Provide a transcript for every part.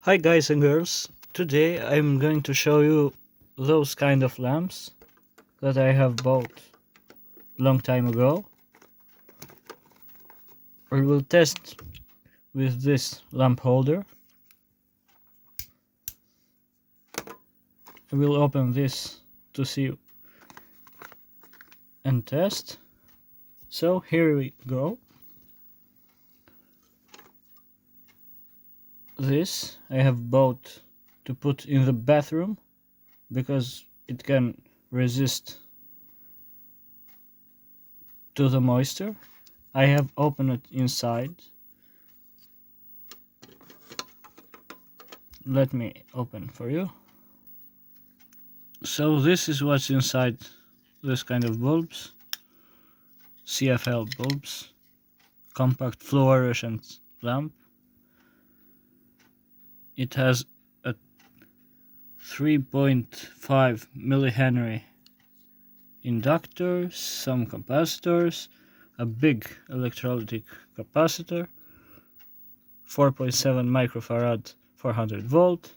Hi guys and girls, today I'm going to show you those kind of lamps that I have bought long time ago. We will test with this lamp holder. I will open this to see and test. So here we go. This I have bought to put in the bathroom because it can resist to the moisture. I have opened it inside. Let me open for you. So this is what's inside this kind of bulbs. CFL bulbs. Compact Fluorescent Lamp. It has a 3.5 millihenry inductor, some capacitors, a big electrolytic capacitor, 4.7 microfarad 400 volt,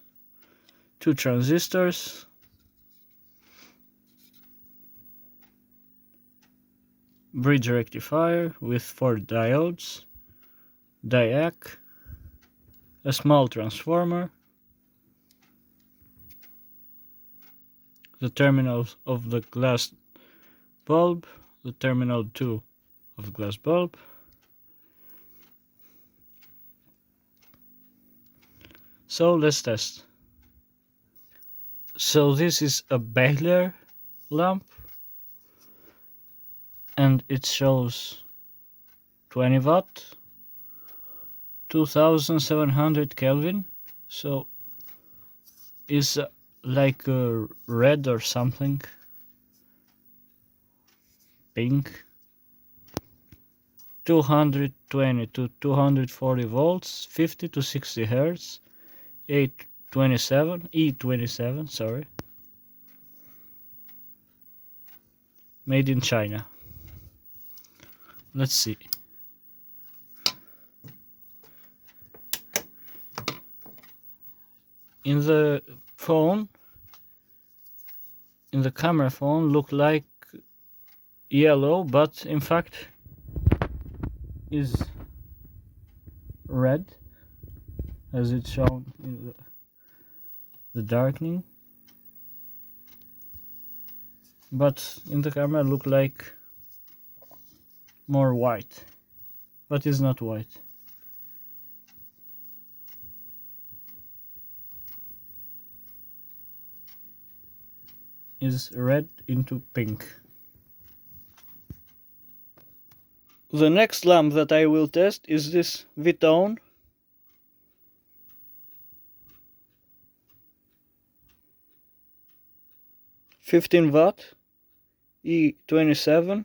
2 transistors, bridge rectifier with 4 diodes, diac, a small transformer, the terminals of the glass bulb, the terminal 2 of the glass bulb, so let's test. So this is a Behler lamp and it shows 20 watt, 2700 Kelvin, so it's like a red or something, pink, 220 to 240 volts, 50 to 60 hertz, E27, sorry, made in China. Let's see. In the phone, in the camera phone, look like yellow, but in fact is red, as it's shown in the darkening. But in the camera look like more white, but it's not white. Is red into pink. The next lamp that I will test is this VONE. $15 watt, E27,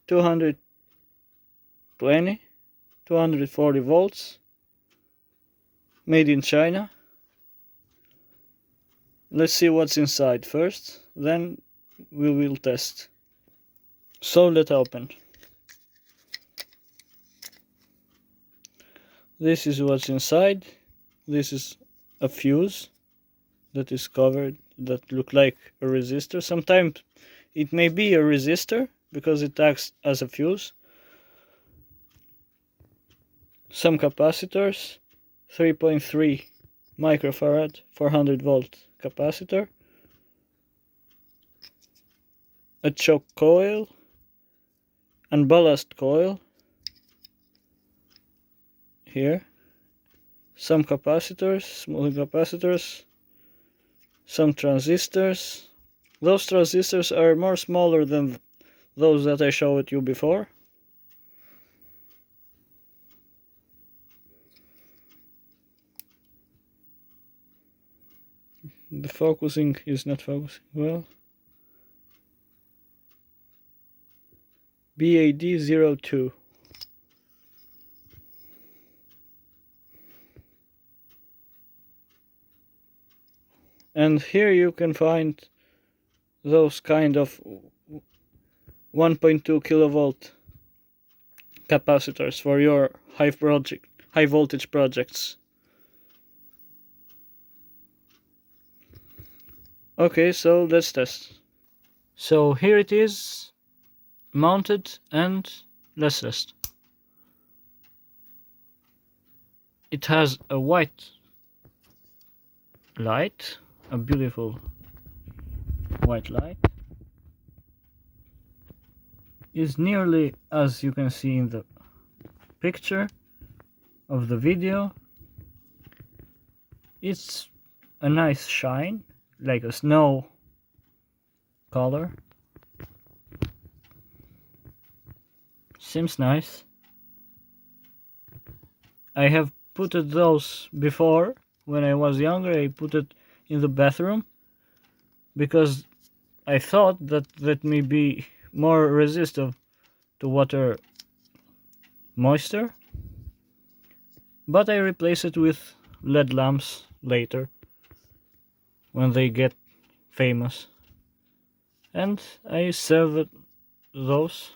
220, 240 volts, made in China. Let's see what's inside first, then we will test. So let's open. This is what's inside. This is a fuse that is covered, that look like a resistor. Sometimes it may be a resistor because it acts as a fuse. Some capacitors, 3.3 microfarad 400 volt capacitor, a choke coil and ballast coil here, some capacitors, small capacitors, some transistors. Those transistors are more smaller than those that I showed you before. The focusing is not focusing well. BAD02. And here you can find those kind of 1.2 kilovolt capacitors for your high voltage projects. Okay, so let's test. So here it is, mounted, and let's test. It has a white light, a beautiful white light. Is nearly as you can see in the picture of the video. It's a nice shine, like a snow color. Seems nice. I have put those before when I was younger. I put it in the bathroom because I thought that may be more resistant to water moisture, but I replace it with LED lamps later when they get famous, and I save those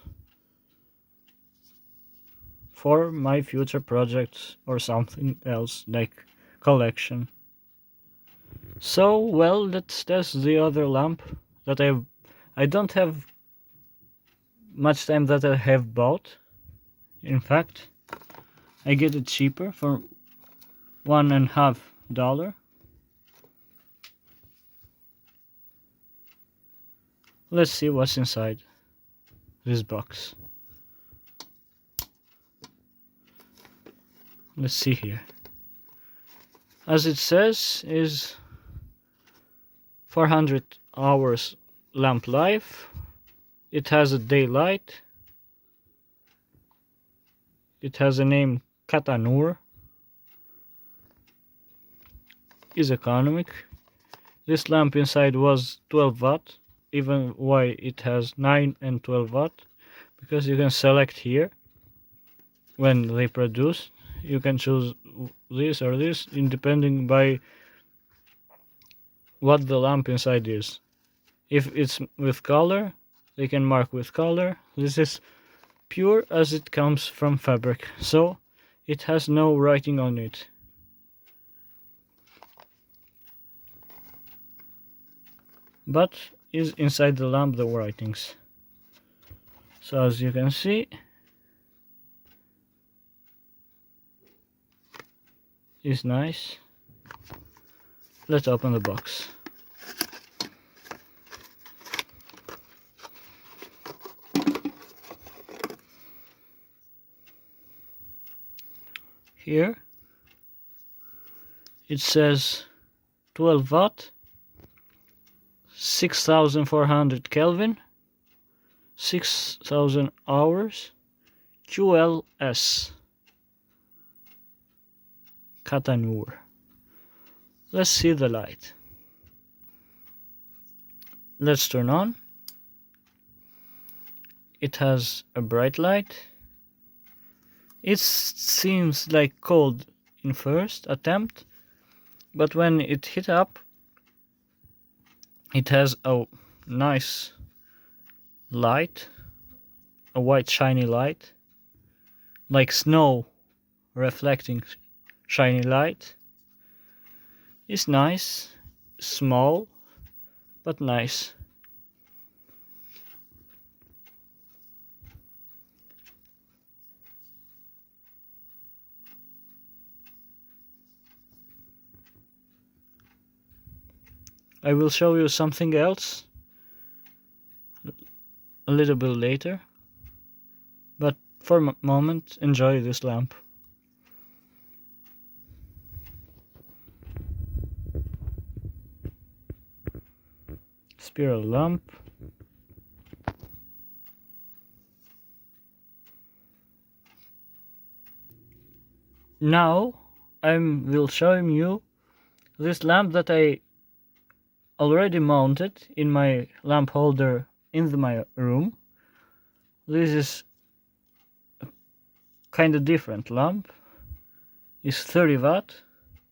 for my future projects or something else like collection. So well, let's test the other lamp that I don't have much time that I have bought. In fact, I get it cheaper for $1.50. Let's see what's inside this box. Let's see here. As it says, is 400 hours lamp life. It has a daylight. It has a name Katanur. Is economic. This lamp inside was 12 watt, even why it has 9 and 12 watt, because you can select here when they produce. You can choose this or this, depending by what the lamp inside is. If it's with color, they can mark with color. This is pure as it comes from fabric, so it has no writing on it. But is inside the lamp the writings. So as you can see, is nice. Let's open the box. Here it says 12 watt, 6400 Kelvin, 6000 hours, QLS, Katanur. Let's see the light. Let's turn on. It has a bright light. It seems like cold in first attempt, but when it hit up, it has a nice light, a white shiny light, like snow reflecting shiny light. It's nice, small, but nice. I will show you something else a little bit later, but for a moment enjoy this lamp. Spiral lamp. Now I will show you this lamp that I already mounted in my lamp holder in my room. This is a kind of different lamp. It's 30 watt,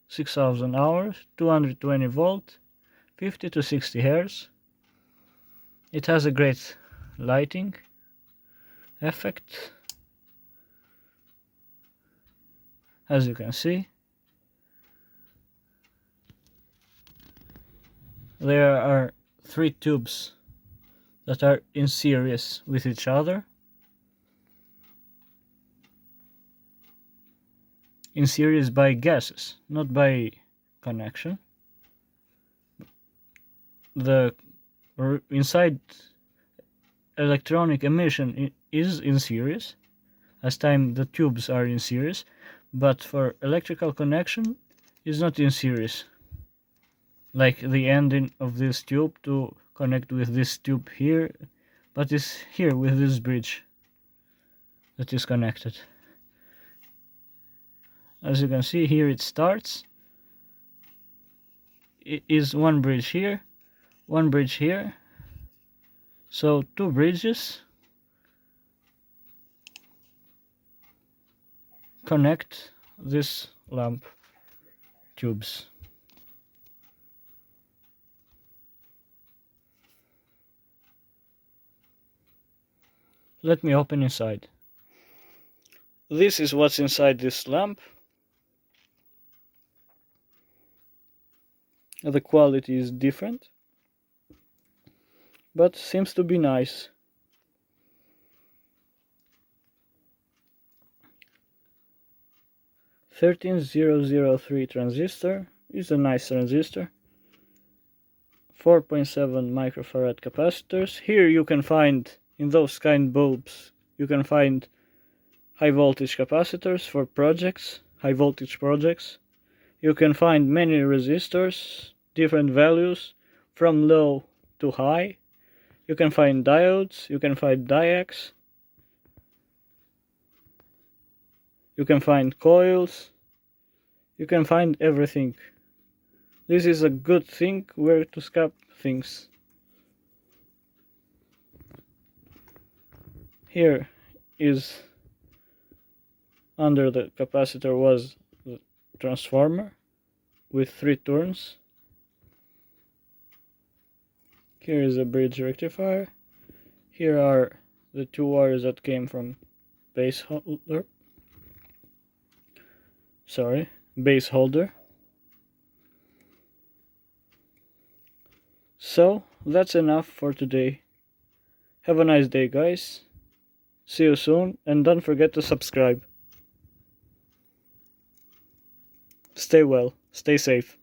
6000 hours, 220 volt, 50 to 60 hertz. It has a great lighting effect, as you can see. there are 3 tubes that are in series with each other. In series by gases, not by connection. The inside electronic emission is in series, as time the tubes are in series, but for electrical connection is not in series. Like the ending of this tube to connect with this tube here, but is here with this bridge that is connected. As you can see here, it starts. It is one bridge here, one bridge here. So 2 bridges connect this lamp tubes. Let me open inside. This is what's inside this lamp. The quality is different, but seems to be nice. (13003) transistor is a nice transistor. 4.7 microfarad capacitors. Here you can find, in those kind bulbs, you can find high voltage capacitors for projects, high voltage projects. You can find many resistors, different values, from low to high. You can find diodes, you can find diodes, you can find coils, you can find everything. This is a good thing where to scrap things. Here is, under the capacitor was the transformer with 3 turns. Here is a bridge rectifier. Here are the 2 wires that came from base holder. Base holder. So that's enough for today. Have a nice day, guys. See you soon, and don't forget to subscribe. Stay well, stay safe.